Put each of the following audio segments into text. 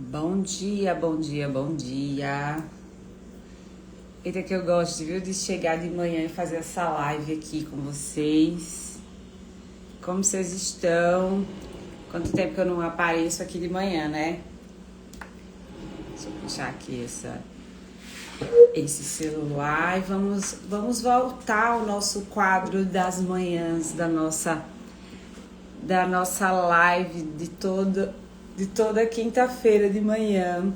Bom dia, bom dia, bom dia. Eita que eu gosto, viu, de chegar de manhã e fazer essa live aqui com vocês. Como vocês estão? Quanto tempo que eu não apareço aqui de manhã, né? Deixa eu puxar aqui esse celular e vamos voltar ao nosso quadro das manhãs, da nossa live de toda quinta-feira de manhã.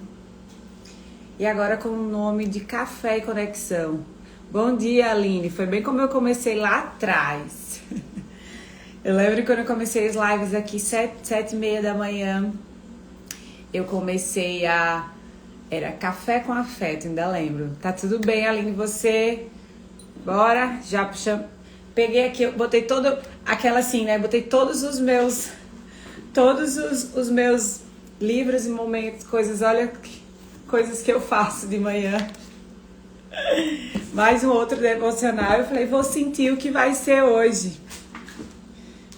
E agora com o nome de Café e Conexão. Bom dia, Aline. Foi bem como eu comecei lá atrás. Eu lembro quando eu comecei as lives aqui, 7h30 da manhã. Eu comecei Era Café com Afeto, ainda lembro. Tá tudo bem, Aline, você? Bora? Já puxamos. Peguei aqui, eu botei aquela assim, né? Botei todos os meus livros e momentos, coisas que eu faço de manhã. Mais um outro devocional. Eu falei, vou sentir o que vai ser hoje.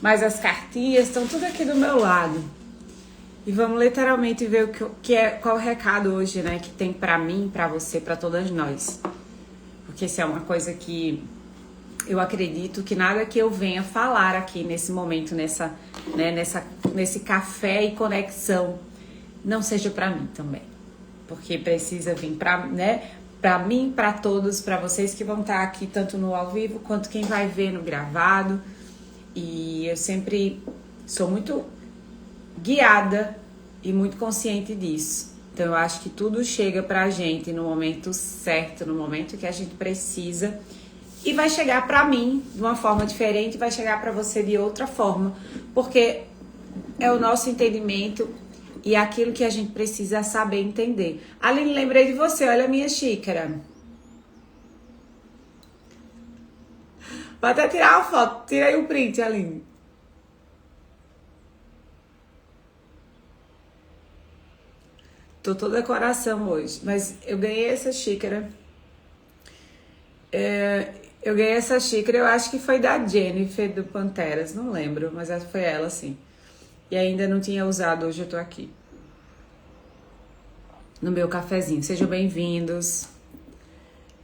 Mas as cartinhas estão tudo aqui do meu lado. E vamos literalmente ver qual o recado hoje, né? Que tem pra mim, pra você, pra todas nós. Porque isso é uma coisa que eu acredito que nada que eu venha falar aqui nesse momento, nesse café e conexão, não seja pra mim também. Porque precisa vir pra mim, pra todos, pra vocês que vão estar aqui, tanto no ao vivo, quanto quem vai ver no gravado. E eu sempre sou muito guiada e muito consciente disso. Então eu acho que tudo chega pra gente no momento certo, no momento que a gente precisa. E vai chegar pra mim de uma forma diferente, vai chegar pra você de outra forma. Porque é o nosso entendimento e aquilo que a gente precisa saber entender. Aline, lembrei de você, olha a minha xícara. Vou até tirar uma foto, tira aí o print, Aline. Tô toda coração hoje, mas eu ganhei essa xícara. Eu ganhei essa xícara, eu acho que foi da Jennifer do Panteras, não lembro, mas foi ela, sim. E ainda não tinha usado, hoje eu tô aqui. No meu cafezinho. Sejam bem-vindos.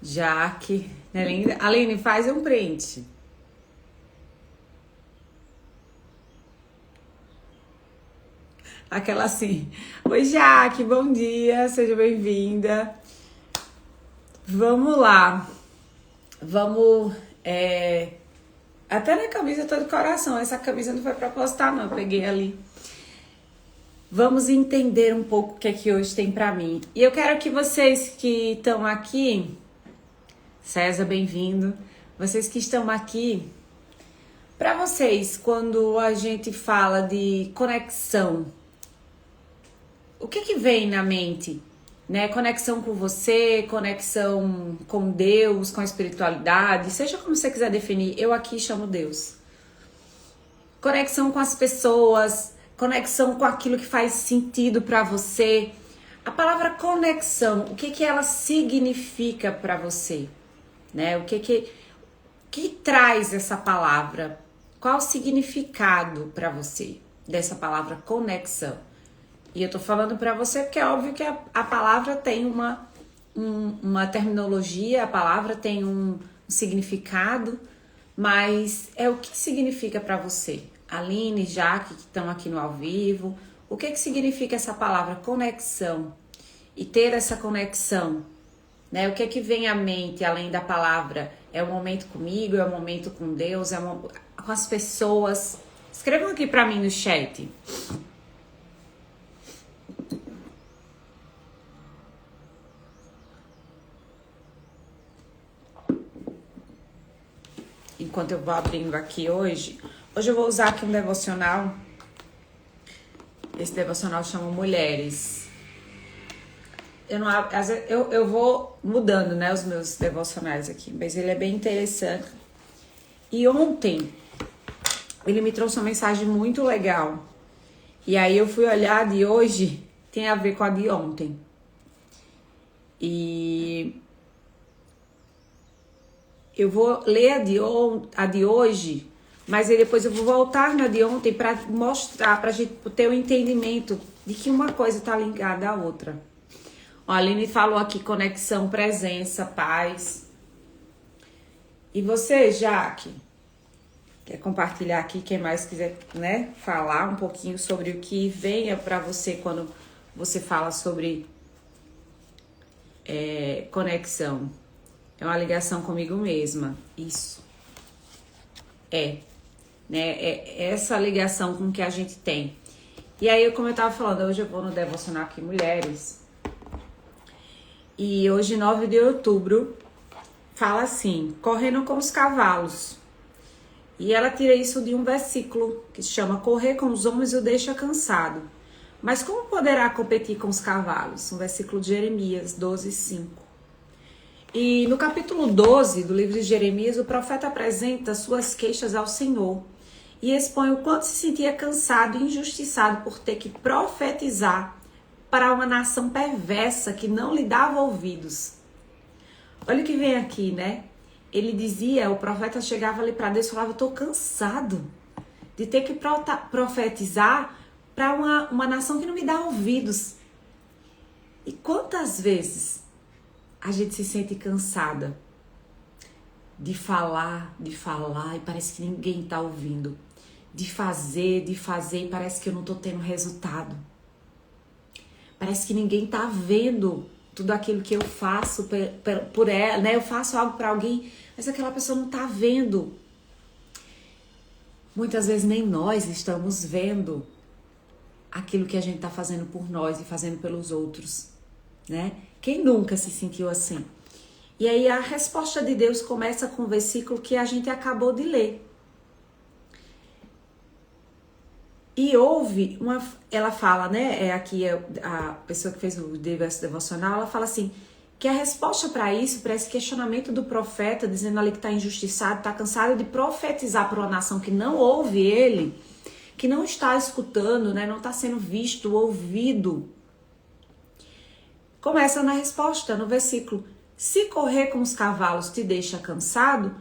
Jaque, né, linda? Aline, faz um print. Aquela assim. Oi, Jaque, bom dia, seja bem-vinda. Vamos lá. Vamos. Até na camisa eu tô de coração. Essa camisa não foi proposital, não. Eu peguei ali. Vamos entender um pouco o que é que hoje tem pra mim. E eu quero que vocês que estão aqui, César, bem-vindo. Vocês que estão aqui, pra vocês, quando a gente fala de conexão, o que vem na mente? Né? Conexão com você, conexão com Deus, com a espiritualidade, seja como você quiser definir, eu aqui chamo Deus. Conexão com as pessoas, conexão com aquilo que faz sentido para você. A palavra conexão, o que ela significa para você? Né? O que traz essa palavra? Qual o significado para você dessa palavra conexão? E eu tô falando pra você porque é óbvio que a palavra tem uma terminologia, a palavra tem um significado, mas é o que significa pra você? Aline, Jaque, que estão aqui no ao vivo, o que significa essa palavra conexão? E ter essa conexão, né? O que vem à mente além da palavra? É um momento comigo, é um momento com Deus, com as pessoas? Escrevam aqui pra mim no chat. Enquanto eu vou abrindo aqui hoje eu vou usar aqui um devocional. Esse devocional chama Mulheres. Eu vou mudando, né, os meus devocionais aqui, mas ele é bem interessante. E ontem ele me trouxe uma mensagem muito legal. E aí eu fui olhar, de hoje tem a ver com a de ontem. E eu vou ler a de hoje, mas aí depois eu vou voltar na de ontem para mostrar, para a gente ter o entendimento de que uma coisa está ligada à outra. A Aline falou aqui conexão, presença, paz. E você, Jaque, quer compartilhar aqui, quem mais quiser, né, falar um pouquinho sobre o que venha para você quando você fala sobre conexão. É uma ligação comigo mesma. Isso. Né? É essa ligação com que a gente tem. E aí, como eu tava falando, hoje eu vou no Devocional aqui Mulheres. E hoje, 9 de outubro, fala assim, correndo com os cavalos. E ela tira isso de um versículo que se chama correr com os homens o deixa cansado. Mas como poderá competir com os cavalos? Um versículo de Jeremias 12:5. E no capítulo 12 do livro de Jeremias, o profeta apresenta suas queixas ao Senhor e expõe o quanto se sentia cansado e injustiçado por ter que profetizar para uma nação perversa que não lhe dava ouvidos. Olha o que vem aqui, né? Ele dizia, o profeta chegava ali para Deus e falava, eu estou cansado de ter que profetizar para uma nação que não me dá ouvidos. E quantas vezes a gente se sente cansada de falar e parece que ninguém está ouvindo. De fazer e parece que eu não estou tendo resultado. Parece que ninguém está vendo tudo aquilo que eu faço por ela, né? Eu faço algo para alguém, mas aquela pessoa não está vendo. Muitas vezes nem nós estamos vendo aquilo que a gente está fazendo por nós e fazendo pelos outros, né? Quem nunca se sentiu assim? E aí a resposta de Deus começa com o versículo que a gente acabou de ler. E houve ela fala, né, aqui a pessoa que fez o devocional, ela fala assim, que a resposta para isso, para esse questionamento do profeta, dizendo ali que está injustiçado, está cansado de profetizar para uma nação que não ouve ele, que não está escutando, né, não está sendo visto, ouvido. Começa na resposta, no versículo, se correr com os cavalos te deixa cansado,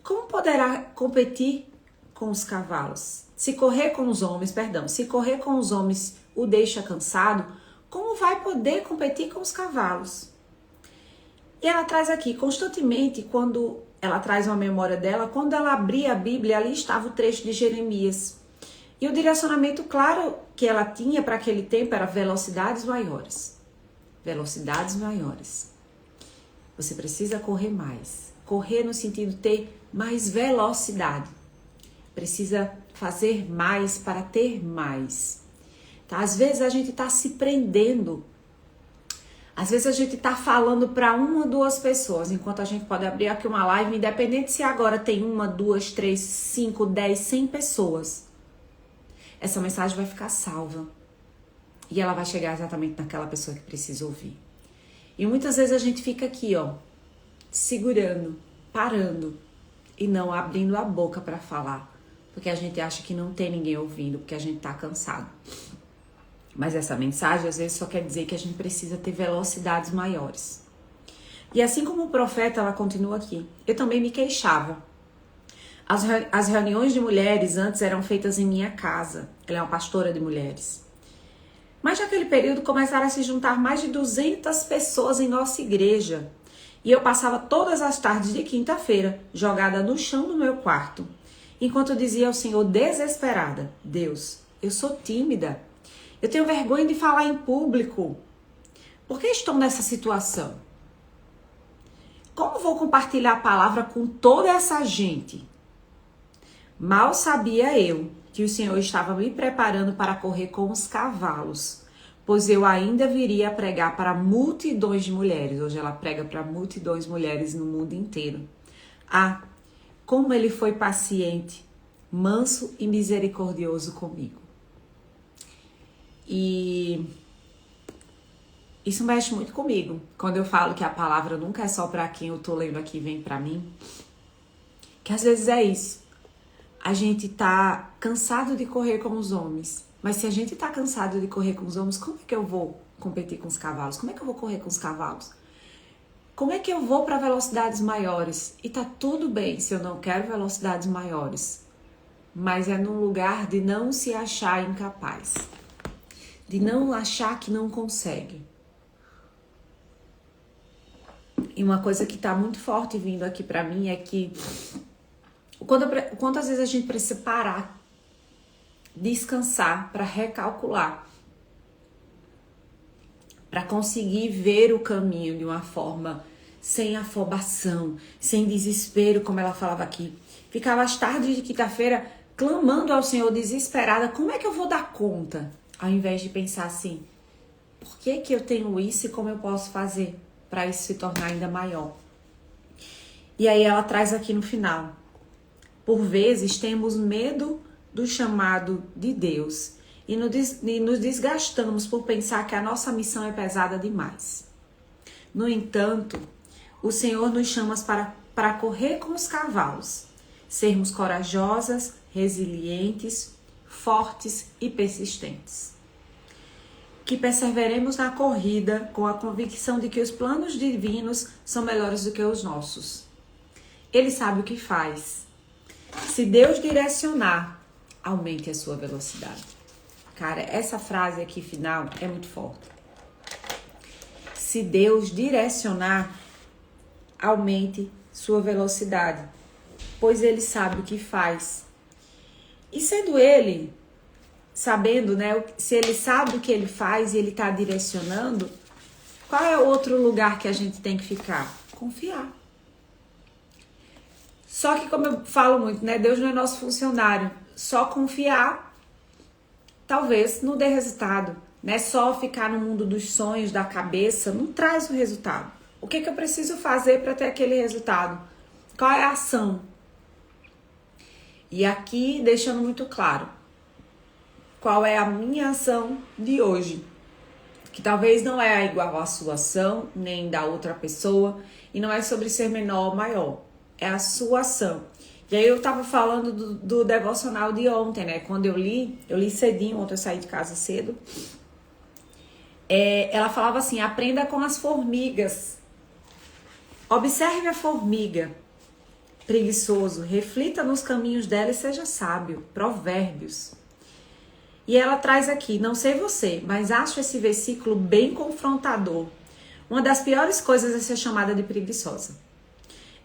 como poderá competir com os cavalos? Se correr com os homens o deixa cansado, como vai poder competir com os cavalos? E ela traz aqui, constantemente, quando ela traz uma memória dela, quando ela abria a Bíblia, ali estava o trecho de Jeremias. E o direcionamento claro que ela tinha para aquele tempo era velocidades maiores. Velocidades maiores. Você precisa correr mais. Correr no sentido de ter mais velocidade. Precisa fazer mais para ter mais. Tá? Às vezes a gente está se prendendo. Às vezes a gente está falando para uma ou duas pessoas, enquanto a gente pode abrir aqui uma live, independente se agora tem 1, 2, 3, 5, 10, 100 pessoas. Essa mensagem vai ficar salva. E ela vai chegar exatamente naquela pessoa que precisa ouvir. E muitas vezes a gente fica aqui, ó, segurando, parando e não abrindo a boca para falar. Porque a gente acha que não tem ninguém ouvindo, porque a gente tá cansado. Mas essa mensagem, às vezes, só quer dizer que a gente precisa ter velocidades maiores. E assim como o profeta, ela continua aqui. Eu também me queixava. As reuniões de mulheres antes eram feitas em minha casa. Ela é uma pastora de mulheres. Mas naquele período começaram a se juntar mais de 200 pessoas em nossa igreja. E eu passava todas as tardes de quinta-feira, jogada no chão do meu quarto. Enquanto eu dizia ao Senhor, desesperada, Deus, eu sou tímida. Eu tenho vergonha de falar em público. Por que estou nessa situação? Como vou compartilhar a palavra com toda essa gente? Mal sabia eu que o Senhor estava me preparando para correr com os cavalos, pois eu ainda viria a pregar para multidões de mulheres. Hoje ela prega para multidões de mulheres no mundo inteiro. Como ele foi paciente, manso e misericordioso comigo. E isso mexe muito comigo. Quando eu falo que a palavra nunca é só para quem eu tô lendo aqui, vem para mim. Que às vezes é isso. A gente tá cansado de correr com os homens. Mas se a gente tá cansado de correr com os homens, como é que eu vou competir com os cavalos? Como é que eu vou correr com os cavalos? Como é que eu vou para velocidades maiores? E tá tudo bem se eu não quero velocidades maiores. Mas é num lugar de não se achar incapaz. de não achar que não consegue. E uma coisa que tá muito forte vindo aqui pra mim é que quantas vezes a gente precisa parar, descansar para recalcular, para conseguir ver o caminho de uma forma sem afobação, sem desespero, como ela falava aqui. Ficava às tardes de quinta-feira clamando ao Senhor desesperada, como é que eu vou dar conta? Ao invés de pensar assim, por que que eu tenho isso e como eu posso fazer para isso se tornar ainda maior? E aí ela traz aqui no final, por vezes temos medo do chamado de Deus e nos desgastamos por pensar que a nossa missão é pesada demais. No entanto, o Senhor nos chama para correr com os cavalos, sermos corajosas, resilientes, fortes e persistentes. Que perseveremos na corrida com a convicção de que os planos divinos são melhores do que os nossos. Ele sabe o que faz. Se Deus direcionar, aumente a sua velocidade. Cara, essa frase aqui final é muito forte. Se Deus direcionar, aumente sua velocidade, pois Ele sabe o que faz. E sendo Ele, sabendo, né, se Ele sabe o que Ele faz e Ele está direcionando, qual é o outro lugar que a gente tem que ficar? Confiar. Só que, como eu falo muito, né, Deus não é nosso funcionário. Só confiar talvez não dê resultado, né? Só ficar no mundo dos sonhos, da cabeça, não traz o resultado. O que eu preciso fazer para ter aquele resultado? Qual é a ação? E aqui, deixando muito claro, qual é a minha ação de hoje? Que talvez não é igual à sua ação, nem da outra pessoa, e não é sobre ser menor ou maior, é a sua ação. E aí eu tava falando do devocional de ontem, né? Quando eu li cedinho, ontem eu saí de casa cedo. Ela falava assim, aprenda com as formigas. Observe a formiga, preguiçoso, reflita nos caminhos dela e seja sábio. Provérbios. E ela traz aqui, não sei você, mas acho esse versículo bem confrontador. Uma das piores coisas é ser chamada de preguiçosa.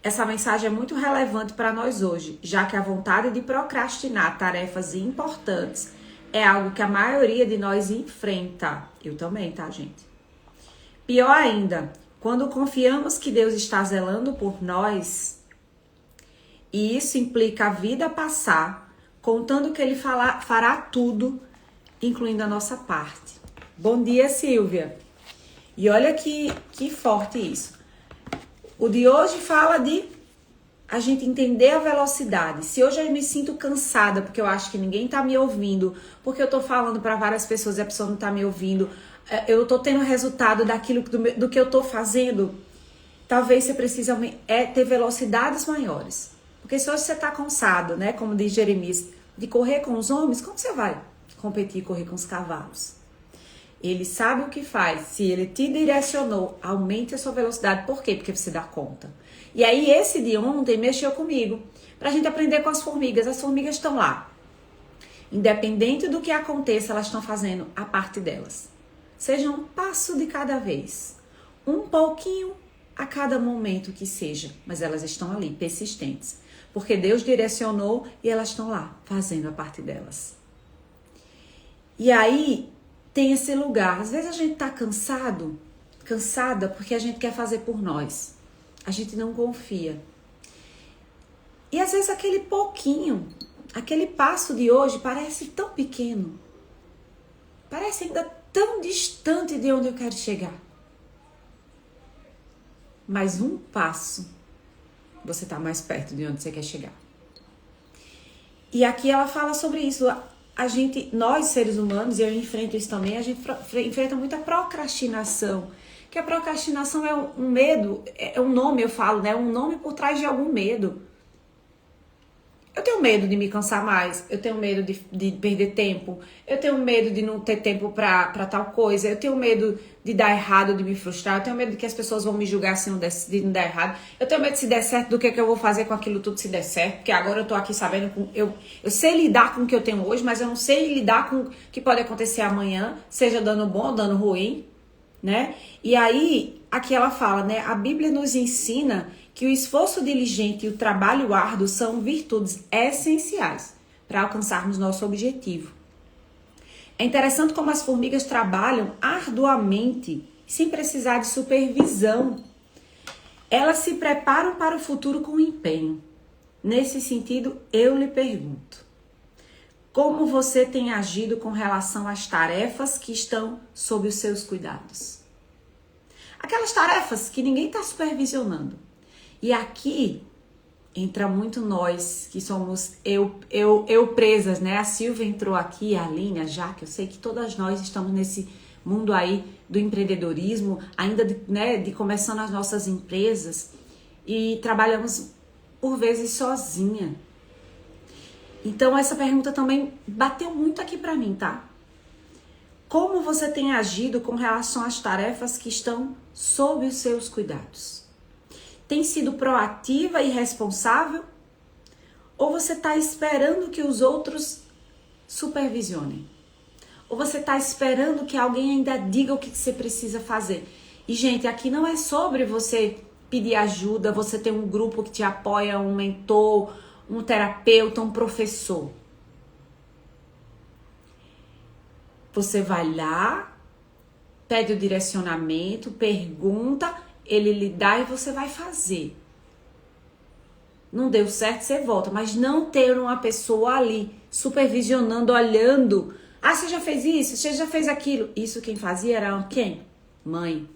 Essa mensagem é muito relevante para nós hoje, já que a vontade de procrastinar tarefas importantes é algo que a maioria de nós enfrenta. Eu também, tá, gente? Pior ainda, quando confiamos que Deus está zelando por nós, e isso implica a vida passar, contando que Ele fará tudo, incluindo a nossa parte. Bom dia, Silvia. E olha que forte isso. O de hoje fala de a gente entender a velocidade. Se hoje eu me sinto cansada porque eu acho que ninguém tá me ouvindo, porque eu tô falando para várias pessoas e a pessoa não tá me ouvindo, eu tô tendo resultado daquilo do que eu tô fazendo, talvez você precise ter velocidades maiores. Porque se hoje você tá cansado, né, como diz Jeremias, de correr com os homens, como você vai competir e correr com os cavalos? Ele sabe o que faz. Se ele te direcionou, aumente a sua velocidade. Por quê? Porque você dá conta. E aí esse de ontem mexeu comigo. Pra gente aprender com as formigas. As formigas estão lá. Independente do que aconteça, elas estão fazendo a parte delas. Seja um passo de cada vez. Um pouquinho a cada momento que seja. Mas elas estão ali, persistentes. Porque Deus direcionou e elas estão lá, fazendo a parte delas. E aí tem esse lugar. Às vezes a gente tá cansada porque a gente quer fazer por nós. A gente não confia. E às vezes aquele pouquinho, aquele passo de hoje parece tão pequeno. Parece ainda tão distante de onde eu quero chegar. Mas um passo, você tá mais perto de onde você quer chegar. E aqui ela fala sobre isso. Nós seres humanos, e eu enfrento isso também, a gente enfrenta muita procrastinação. Que a procrastinação é um medo, é um nome, eu falo, né? Um nome por trás de algum medo. Eu tenho medo de me cansar mais, eu tenho medo de perder tempo, eu tenho medo de não ter tempo pra tal coisa, eu tenho medo de dar errado, de me frustrar, eu tenho medo de que as pessoas vão me julgar se não der errado, eu tenho medo de se der certo, do que eu vou fazer com aquilo tudo se der certo, porque agora eu tô aqui sabendo, eu sei lidar com o que eu tenho hoje, mas eu não sei lidar com o que pode acontecer amanhã, seja dano bom ou dano ruim, né? E aí, aqui ela fala, né? A Bíblia nos ensina que o esforço diligente e o trabalho árduo são virtudes essenciais para alcançarmos nosso objetivo. É interessante como as formigas trabalham arduamente, sem precisar de supervisão. Elas se preparam para o futuro com empenho. Nesse sentido, eu lhe pergunto: como você tem agido com relação às tarefas que estão sob os seus cuidados? Aquelas tarefas que ninguém está supervisionando. E aqui entra muito nós, que somos eu presas, né? A Silvia entrou aqui, a Aline, a Jaque, eu sei que todas nós estamos nesse mundo aí do empreendedorismo, ainda de começando as nossas empresas e trabalhamos por vezes sozinha. Então essa pergunta também bateu muito aqui pra mim, tá? Como você tem agido com relação às tarefas que estão sob os seus cuidados? Tem sido proativa e responsável? Ou você está esperando que os outros supervisionem? Ou você está esperando que alguém ainda diga o que você precisa fazer? E, gente, aqui não é sobre você pedir ajuda, você ter um grupo que te apoia, um mentor, um terapeuta, um professor. Você vai lá, pede o direcionamento, pergunta, ele lhe dá e você vai fazer. Não deu certo, você volta. Mas não ter uma pessoa ali supervisionando, olhando. Ah, você já fez isso? Você já fez aquilo? Isso quem fazia era quem? Mãe.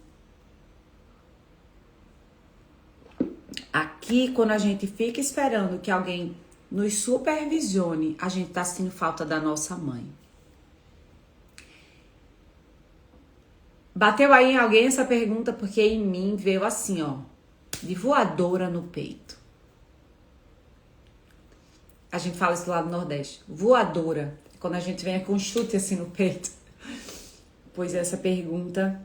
Aqui, quando a gente fica esperando que alguém nos supervisione, a gente tá sentindo falta da nossa mãe. Bateu aí em alguém essa pergunta, porque em mim veio assim, ó, de voadora no peito. A gente fala isso lá do Nordeste, voadora, quando a gente vem com um chute assim no peito. Pois essa pergunta,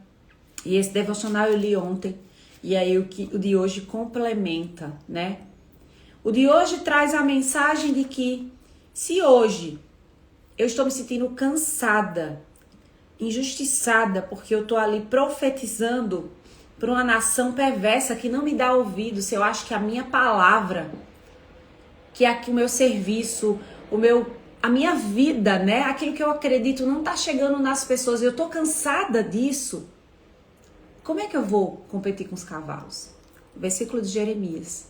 e esse devocional eu li ontem, e aí o de hoje complementa, né? O de hoje traz a mensagem de que se hoje eu estou me sentindo cansada, injustiçada, porque eu tô ali profetizando para uma nação perversa que não me dá ouvido, se eu acho que a minha palavra, que é aqui o meu serviço, a minha vida, né, aquilo que eu acredito não tá chegando nas pessoas, eu tô cansada disso, como é que eu vou competir com os cavalos? Versículo de Jeremias.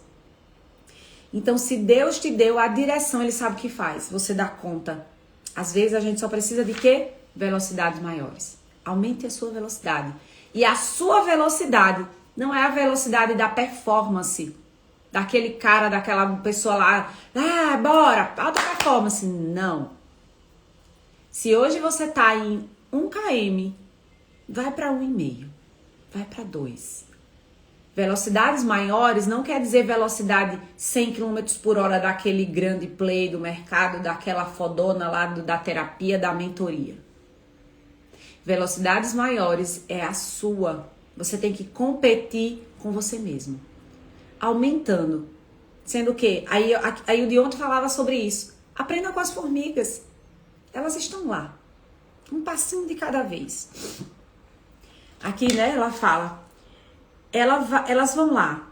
Então, se Deus te deu a direção, Ele sabe o que faz, você dá conta. Às vezes a gente só precisa de quê? Velocidades maiores. Aumente a sua velocidade. E a sua velocidade não é a velocidade da performance. Daquele cara, daquela pessoa lá. Ah, bora, alta performance. Não. Se hoje você tá em 1 km, vai para 1,5. Vai para 2. Velocidades maiores não quer dizer velocidade 100 km por hora daquele grande play do mercado, daquela fodona lá da terapia, da mentoria. Velocidades maiores é a sua. Você tem que competir com você mesmo. Aumentando. Sendo que, aí o de ontem falava sobre isso. Aprenda com as formigas. Elas estão lá. Um passinho de cada vez. Aqui, né, ela fala. Elas vão lá.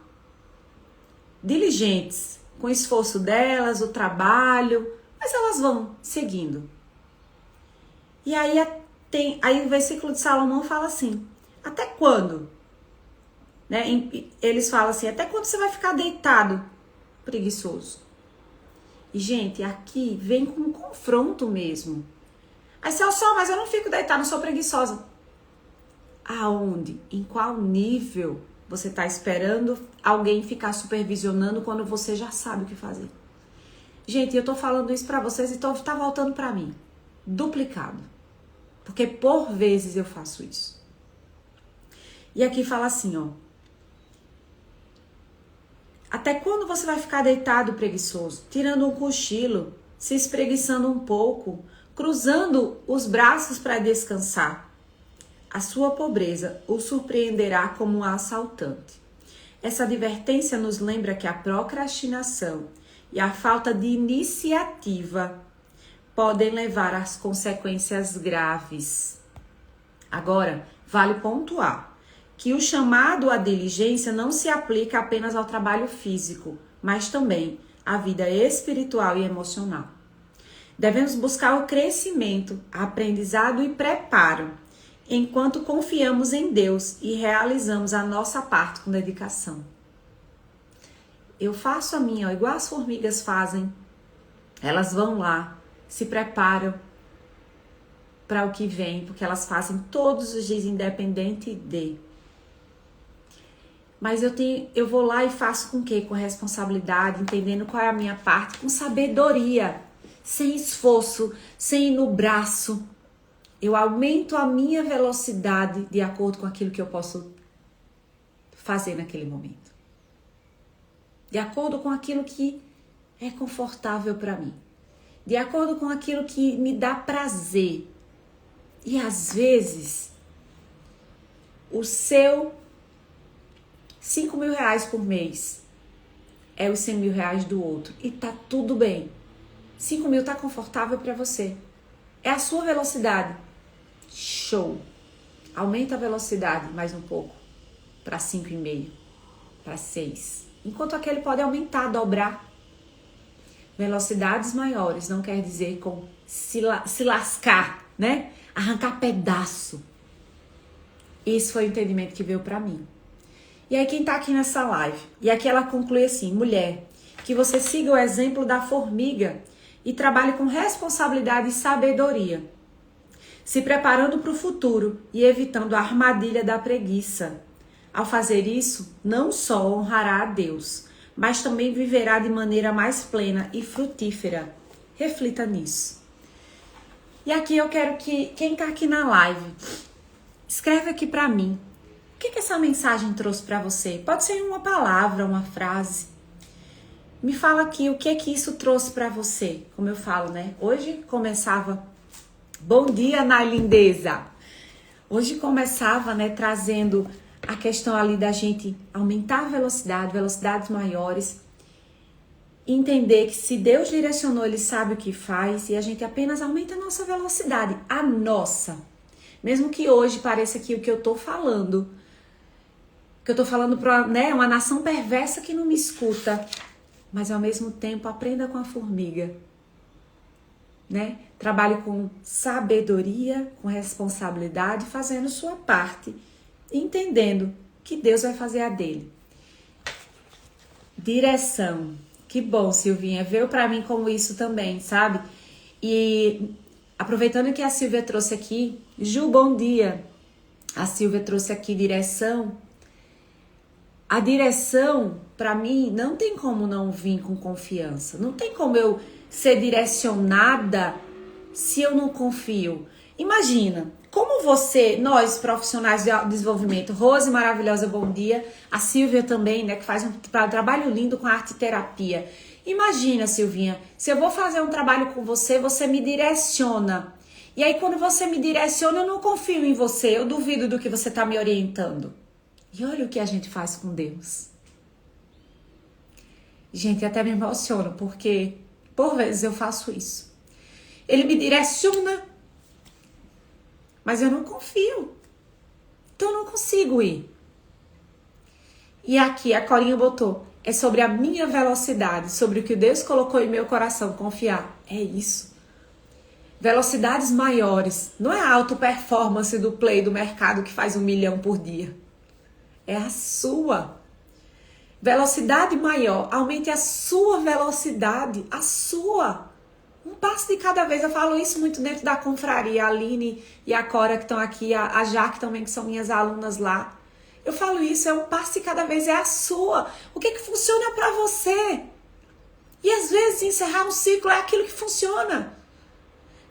Diligentes. Com o esforço delas, o trabalho. Mas elas vão seguindo. E aí aí o versículo de Salomão fala assim, até quando? Né? Eles falam assim, até quando você vai ficar deitado, preguiçoso? E, gente, aqui vem com um confronto mesmo. Aí você, mas eu não fico deitado, não sou preguiçosa. Aonde? Em qual nível você está esperando alguém ficar supervisionando quando você já sabe o que fazer? Gente, eu tô falando isso pra vocês e tá voltando pra mim. Duplicado. Porque por vezes eu faço isso. E aqui fala assim, ó. Até quando você vai ficar deitado preguiçoso, tirando um cochilo, se espreguiçando um pouco, cruzando os braços para descansar? A sua pobreza o surpreenderá como um assaltante. Essa advertência nos lembra que a procrastinação e a falta de iniciativa podem levar às consequências graves. Agora, vale pontuar que o chamado à diligência não se aplica apenas ao trabalho físico, mas também à vida espiritual e emocional. Devemos buscar o crescimento, aprendizado e preparo, enquanto confiamos em Deus e realizamos a nossa parte com dedicação. Eu faço a minha, igual as formigas fazem. Elas vão lá, se preparam para o que vem, porque elas fazem todos os dias independente de. Mas eu vou lá e faço com o quê? Com responsabilidade, entendendo qual é a minha parte, com sabedoria, sem esforço, sem ir no braço. Eu aumento a minha velocidade de acordo com aquilo que eu posso fazer naquele momento. De acordo com aquilo que é confortável para mim. De acordo com aquilo que me dá prazer. E às vezes, o seu 5 mil reais por mês é os 100 mil reais do outro. E tá tudo bem. 5 mil tá confortável para você. É a sua velocidade. Show. Aumenta a velocidade mais um pouco. Para 5,5. Para 6. Enquanto aquele pode aumentar, dobrar. Velocidades maiores não quer dizer com se lascar, né? Arrancar pedaço. Esse foi o entendimento que veio para mim. E aí quem tá aqui nessa live, e aqui ela conclui assim: mulher, que você siga o exemplo da formiga e trabalhe com responsabilidade e sabedoria, se preparando para o futuro e evitando a armadilha da preguiça. Ao fazer isso, não só honrará a Deus, mas também viverá de maneira mais plena e frutífera. Reflita nisso. E aqui eu quero que quem tá aqui na live, escreve aqui para mim. O que essa mensagem trouxe para você? Pode ser uma palavra, uma frase. Me fala aqui o que isso trouxe para você. Como eu falo, né? Hoje começava... Bom dia, na lindeza! Hoje começava, né, trazendo a questão ali da gente aumentar a velocidade, velocidades maiores. Entender que se Deus direcionou, Ele sabe o que faz. E a gente apenas aumenta a nossa velocidade. A nossa. Mesmo que hoje pareça que o que eu tô falando... que eu tô falando para, né, uma nação perversa que não me escuta, mas ao mesmo tempo aprenda com a formiga, né? Trabalhe com sabedoria, com responsabilidade, fazendo sua parte, entendendo que Deus vai fazer a dele. Direção. Que bom, Silvinha, veio para mim como isso também, sabe? E aproveitando que a Silvia trouxe aqui, Ju, bom dia. A Silvia trouxe aqui direção. A direção, para mim, não tem como não vir com confiança. Não tem como eu ser direcionada se eu não confio. Imagina, como você, nós profissionais de desenvolvimento, Rose maravilhosa, bom dia. A Silvia também, né, que faz um trabalho lindo com arte terapia. Imagina, Silvinha, se eu vou fazer um trabalho com você, você me direciona. E aí, quando você me direciona, eu não confio em você, eu duvido do que você está me orientando. E olha o que a gente faz com Deus. Gente, até me emociona, porque por vezes eu faço isso. Ele me direciona, mas eu não confio. Então eu não consigo ir. E aqui a Corinha botou, é sobre a minha velocidade, sobre o que Deus colocou em meu coração, confiar. É isso. Velocidades maiores. Não é a alta performance do play do mercado que faz 1 milhão por dia. É a sua. Velocidade maior. Aumente a sua velocidade. A sua. Um passo de cada vez. Eu falo isso muito dentro da confraria. A Aline e a Cora que estão aqui. A Jaque também, que são minhas alunas lá. Eu falo isso. É um passo de cada vez. É a sua. O que funciona para você? E às vezes encerrar um ciclo é aquilo que funciona.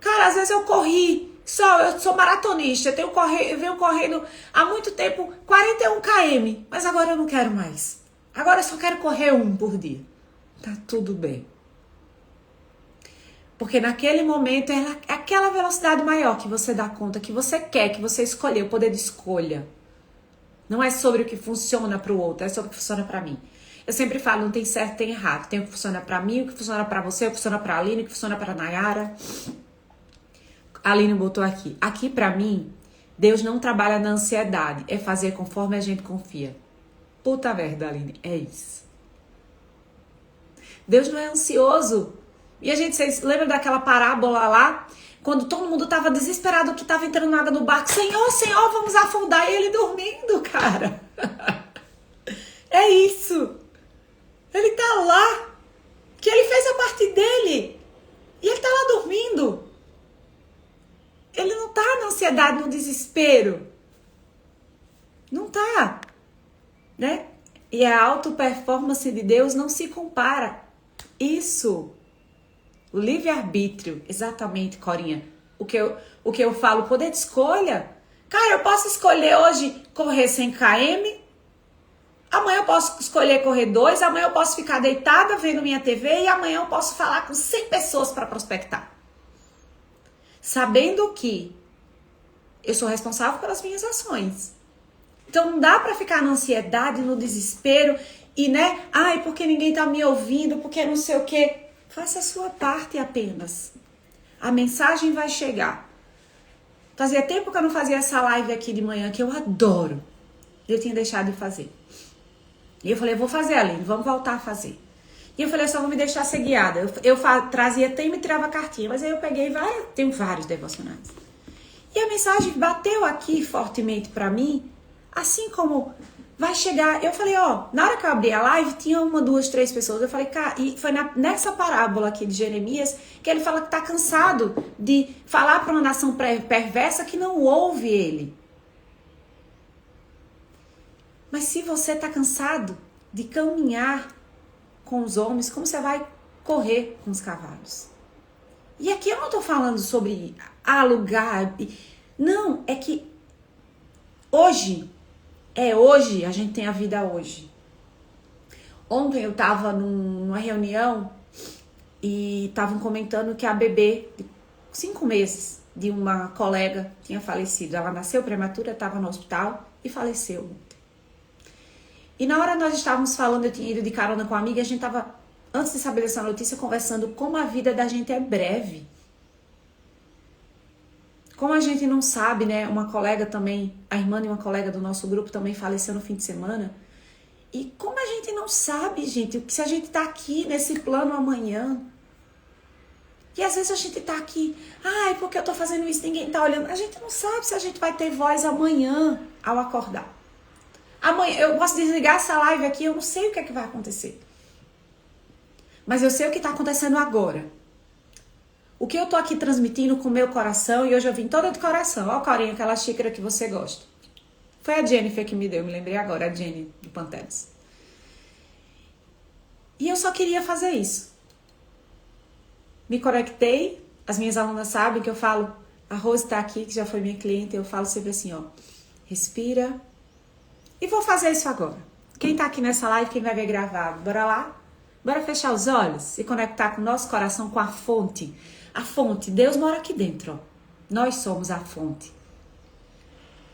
Cara, às vezes eu corri. Eu sou maratonista, eu venho correndo há muito tempo, 41 km, mas agora eu não quero mais. Agora eu só quero correr 1 por dia. Tá tudo bem. Porque naquele momento é aquela velocidade maior que você dá conta, que você quer, que você escolheu, o poder de escolha. Não é sobre o que funciona para o outro, é sobre o que funciona para mim. Eu sempre falo, não tem certo, tem errado. Tem o que funciona para mim, o que funciona para você, o que funciona para a Aline, o que funciona para a Nayara. A Aline botou aqui. Aqui para mim, Deus não trabalha na ansiedade, é fazer conforme a gente confia. Puta merda, Aline, é isso. Deus não é ansioso. E a gente, vocês lembram daquela parábola lá? Quando todo mundo tava desesperado que tava entrando água no barco. Senhor, Senhor, vamos afundar. E ele dormindo, cara. É isso. Ele tá lá. Que ele fez a parte dele. E ele tá lá dormindo. Ele não tá na ansiedade, no desespero. Não tá. Né? E a auto-performance de Deus não se compara. Isso. O livre-arbítrio, exatamente, Corinha. O que eu falo, poder de escolha. Cara, eu posso escolher hoje correr 100 km. Amanhã eu posso escolher correr 2. Amanhã eu posso ficar deitada vendo minha TV. E amanhã eu posso falar com 100 pessoas para prospectar. Sabendo que eu sou responsável pelas minhas ações. Então não dá para ficar na ansiedade, no desespero. E né, ai, porque ninguém tá me ouvindo, porque não sei o quê. Faça a sua parte apenas. A mensagem vai chegar. Fazia tempo que eu não fazia essa live aqui de manhã, que eu adoro. Eu tinha deixado de fazer. E eu falei, eu vou fazer, Aline, vamos voltar a fazer. E eu falei, eu só vou me deixar ser guiada. Eu trazia tema e tirava cartinha, mas aí eu peguei tenho vários devocionais. E a mensagem bateu aqui fortemente pra mim, assim como vai chegar. Eu falei, na hora que eu abri a live, tinha 1, 2, 3 pessoas. Eu falei, cara, e foi nessa parábola aqui de Jeremias que ele fala que tá cansado de falar para uma nação perversa que não ouve ele. Mas se você tá cansado de caminhar com os homens, como você vai correr com os cavalos? E aqui eu não tô falando sobre alugar. Não, é que hoje, a gente tem a vida hoje. Ontem eu tava numa reunião e estavam comentando que a bebê de 5 meses de uma colega tinha falecido. Ela nasceu prematura, estava no hospital e faleceu ontem. E na hora nós estávamos falando, eu tinha ido de carona com uma amiga, a gente tava, antes de saber dessa notícia, conversando como a vida da gente é breve. Como a gente não sabe, né? Uma colega também, a irmã de uma colega do nosso grupo também faleceu no fim de semana. E como a gente não sabe, gente, se a gente tá aqui nesse plano amanhã. E às vezes a gente tá aqui, porque eu tô fazendo isso, ninguém tá olhando. A gente não sabe se a gente vai ter voz amanhã ao acordar. Amanhã, eu posso desligar essa live aqui, eu não sei o que é que vai acontecer. Mas eu sei o que tá acontecendo agora. O que eu tô aqui transmitindo com o meu coração, e hoje eu vim toda de coração. Ó, Corinha, aquela xícara que você gosta. Foi a Jennifer que me deu, me lembrei agora, a Jenny do Panteras. E eu só queria fazer isso. Me conectei, as minhas alunas sabem que eu falo, a Rose tá aqui, que já foi minha cliente, eu falo sempre assim, respira. E vou fazer isso agora. Quem tá aqui nessa live, quem vai ver gravado, bora lá? Bora fechar os olhos e conectar com o nosso coração, com a fonte. A fonte, Deus mora aqui dentro, ó. Nós somos a fonte.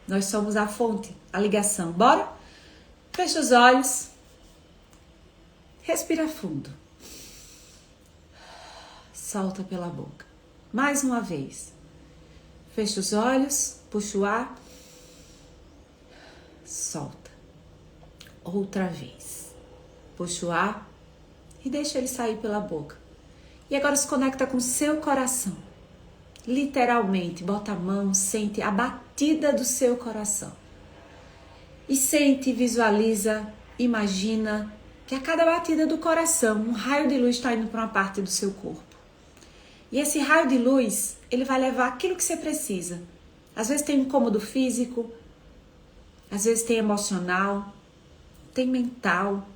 Nós somos a fonte, a ligação. Bora? Fecha os olhos. Respira fundo. Solta pela boca. Mais uma vez. Fecha os olhos, puxa o ar. Solta. Outra vez. Puxa o ar e deixa ele sair pela boca. E agora se conecta com o seu coração. Literalmente, bota a mão, sente a batida do seu coração. E sente, visualiza, imagina que a cada batida do coração, um raio de luz está indo para uma parte do seu corpo. E esse raio de luz, ele vai levar aquilo que você precisa. Às vezes tem incômodo físico, às vezes tem emocional, tem mental.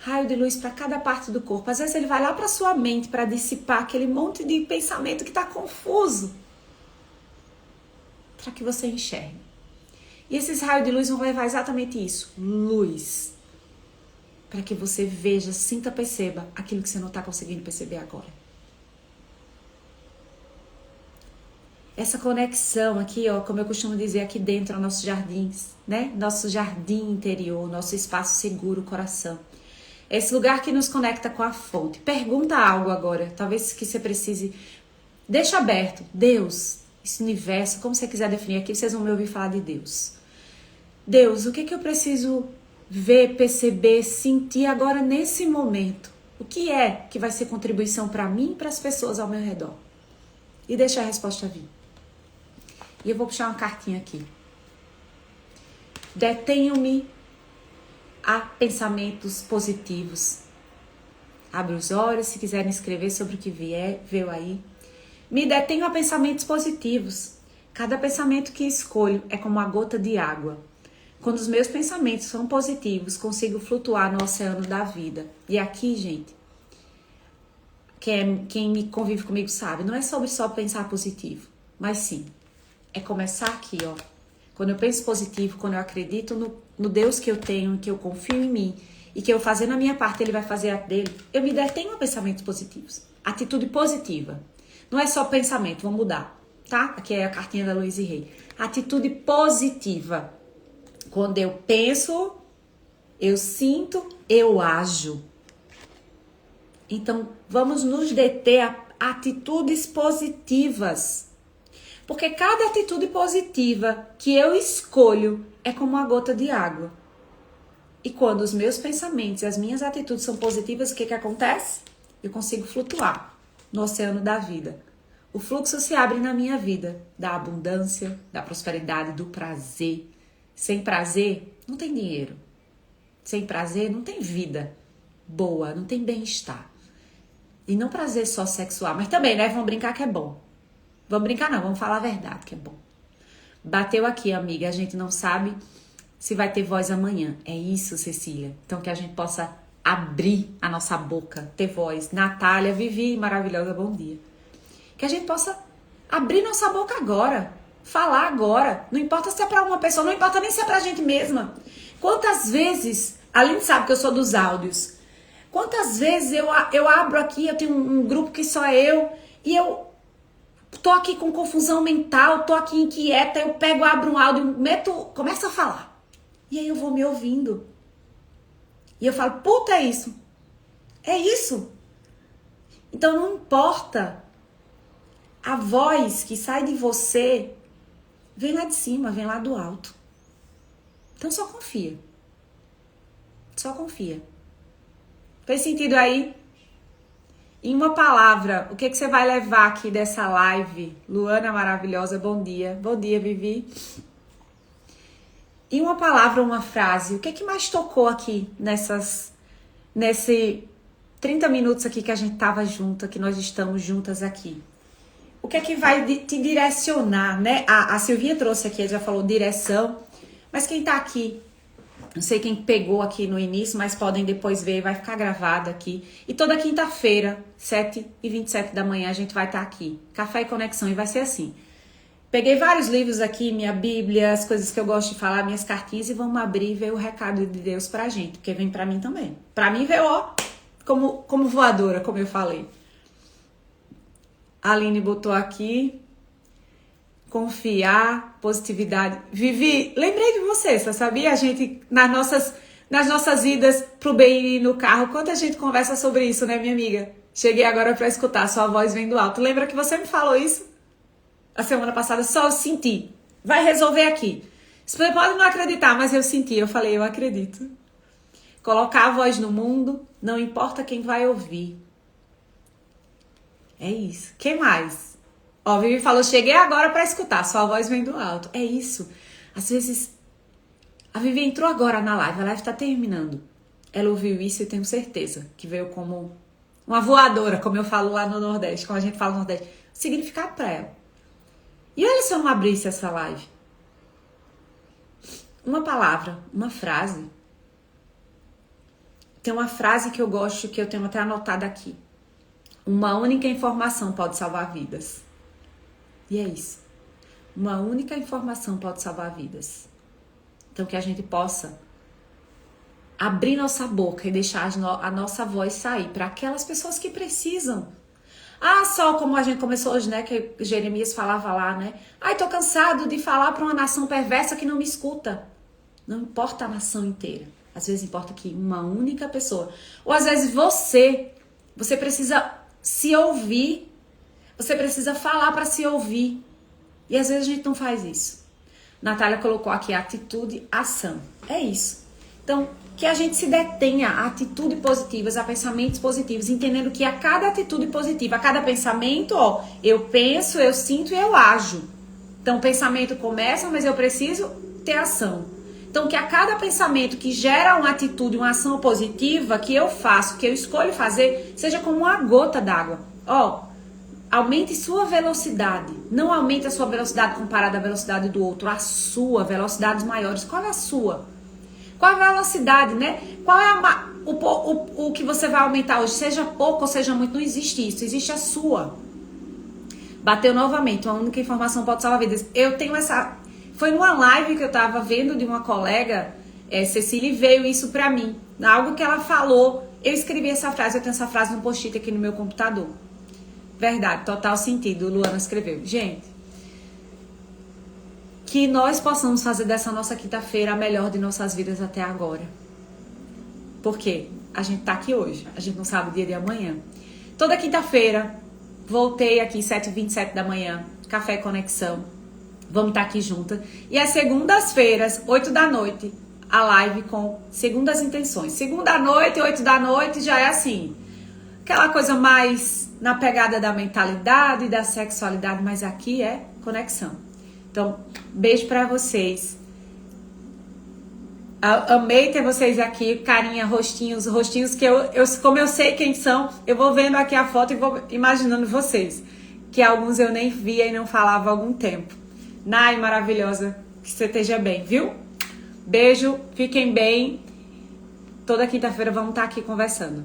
Raio de luz para cada parte do corpo. Às vezes ele vai lá para sua mente para dissipar aquele monte de pensamento que está confuso. Para que você enxergue. E esses raios de luz vão levar exatamente isso. Luz. Para que você veja, sinta, perceba aquilo que você não está conseguindo perceber agora. Essa conexão aqui, ó, como eu costumo dizer, aqui dentro, nossos jardins, né? Nosso jardim interior, nosso espaço seguro, coração. Esse lugar que nos conecta com a fonte. Pergunta algo agora, talvez que você precise. Deixa aberto. Deus, esse universo, como você quiser definir aqui, vocês vão me ouvir falar de Deus. Deus, o que eu preciso ver, perceber, sentir agora nesse momento? O que é que vai ser contribuição para mim e para as pessoas ao meu redor? E deixa a resposta vir. E eu vou puxar uma cartinha aqui. Detenho-me a pensamentos positivos. Abre os olhos, se quiserem escrever sobre o que veio aí. Me detenho a pensamentos positivos. Cada pensamento que escolho é como uma gota de água. Quando os meus pensamentos são positivos, consigo flutuar no oceano da vida. E aqui, gente, quem me convive comigo sabe, não é sobre só pensar positivo, mas sim, é começar aqui, ó. Quando eu penso positivo, quando eu acredito no Deus que eu tenho, que eu confio em mim e que eu fazendo a minha parte, Ele vai fazer a dele, eu me detenho a pensamentos positivos. Atitude positiva. Não é só pensamento, vamos mudar, tá? Aqui é a cartinha da Luiz e Rei. Atitude positiva. Quando eu penso, eu sinto, eu ajo. Então, vamos nos deter a atitudes positivas. Porque cada atitude positiva que eu escolho é como uma gota de água. E quando os meus pensamentos e as minhas atitudes são positivas, o que acontece? Eu consigo flutuar no oceano da vida. O fluxo se abre na minha vida, da abundância, da prosperidade, do prazer. Sem prazer, não tem dinheiro. Sem prazer, não tem vida boa, não tem bem-estar. E não prazer só sexual, mas também, né? Vamos brincar que é bom. Vamos brincar não, vamos falar a verdade que é bom. Bateu aqui, amiga, a gente não sabe se vai ter voz amanhã. É isso, Cecília. Então que a gente possa abrir a nossa boca, ter voz. Natália, Vivi, maravilhosa, bom dia. Que a gente possa abrir nossa boca agora, falar agora. Não importa se é pra uma pessoa, não importa nem se é pra gente mesma. Quantas vezes, a Aline sabe que eu sou dos áudios, quantas vezes eu abro aqui, eu tenho um grupo que só é eu, e eu tô aqui com confusão mental, tô aqui inquieta, eu pego, abro um áudio, começo a falar. E aí eu vou me ouvindo. E eu falo, puta, é isso. É isso. Então não importa. A voz que sai de você vem lá de cima, vem lá do alto. Então só confia. Só confia. Fez sentido aí? Em uma palavra, o que você vai levar aqui dessa live? Luana maravilhosa, bom dia. Bom dia, Vivi. Em uma palavra, uma frase, o que mais tocou aqui nesse 30 minutos aqui que a gente tava junta, que nós estamos juntas aqui? O que vai te direcionar, né? A Silvinha trouxe aqui, ela já falou direção, mas quem tá aqui, não sei quem pegou aqui no início, mas podem depois ver, vai ficar gravado aqui. E toda quinta-feira, 7h27 da manhã, a gente vai estar aqui. Café e Conexão, e vai ser assim. Peguei vários livros aqui, minha Bíblia, as coisas que eu gosto de falar, minhas cartinhas, e vamos abrir e ver o recado de Deus pra gente, porque vem pra mim também. Pra mim veio, ó, como voadora, como eu falei. A Aline botou aqui, confiar, positividade. Vivi, lembrei de você sabia? A gente, nas nossas idas pro BI no carro, quanta gente conversa sobre isso, né, minha amiga? Cheguei agora pra escutar, sua voz vem do alto. Lembra que você me falou isso? A semana passada, só eu senti. Vai resolver aqui. Você pode não acreditar, mas eu senti. Eu falei, eu acredito. Colocar a voz no mundo, não importa quem vai ouvir. É isso. Quem mais? Ó, a Vivi falou, cheguei agora pra escutar. Sua voz vem do alto. É isso. Às vezes, a Vivi entrou agora na live. A live tá terminando. Ela ouviu isso e eu tenho certeza que veio como uma voadora, como eu falo lá no Nordeste. Como a gente fala no Nordeste. Significado pra ela. E olha se eu não abrisse essa live. Uma palavra, uma frase. Tem uma frase que eu gosto, que eu tenho até anotada aqui. Uma única informação pode salvar vidas. E é isso. Uma única informação pode salvar vidas. Então, que a gente possa abrir nossa boca e deixar a nossa voz sair para aquelas pessoas que precisam. Ah, só como a gente começou hoje, né? Que Jeremias falava lá, né? Ai, tô cansado de falar para uma nação perversa que não me escuta. Não importa a nação inteira. Às vezes importa que uma única pessoa. Ou às vezes você precisa se ouvir. Você precisa falar para se ouvir. E às vezes a gente não faz isso. Natália colocou aqui atitude, ação. É isso. Então, que a gente se detenha a atitudes positivas, a pensamentos positivos, entendendo que a cada atitude positiva, a cada pensamento, ó, eu penso, eu sinto e eu ajo. Então, o pensamento começa, mas eu preciso ter ação. Então, que a cada pensamento que gera uma atitude, uma ação positiva, que eu faço, que eu escolho fazer, seja como uma gota d'água. Ó, aumente sua velocidade. Não aumente a sua velocidade comparada à velocidade do outro. A sua, velocidades maiores. Qual é a sua? Qual é a velocidade, né? Qual é o que você vai aumentar hoje? Seja pouco ou seja muito, não existe isso. Existe a sua. Bateu novamente. Uma única informação pode salvar vidas. Eu tenho essa... Foi numa live que eu tava vendo de uma colega, Cecília, e veio isso pra mim. Algo que ela falou. Eu escrevi essa frase, eu tenho essa frase no post-it aqui no meu computador. Verdade, total sentido. Luana escreveu. Gente, que nós possamos fazer dessa nossa quinta-feira a melhor de nossas vidas até agora. Porque a gente tá aqui hoje. A gente não sabe o dia de amanhã. Toda quinta-feira, voltei aqui 7h27 da manhã. Café Conexão. Vamos estar aqui juntas. E às segundas-feiras, 8 da noite, a live com Segundas Intenções. Segunda noite, 8 da noite, já é assim. Aquela coisa mais na pegada da mentalidade, da sexualidade, mas aqui é conexão. Então, beijo pra vocês. Amei ter vocês aqui, carinha, rostinhos que como eu sei quem são, eu vou vendo aqui a foto e vou imaginando vocês. Que alguns eu nem via e não falava há algum tempo. Nai, maravilhosa, que você esteja bem, viu? Beijo, fiquem bem. Toda quinta-feira vamos estar aqui conversando.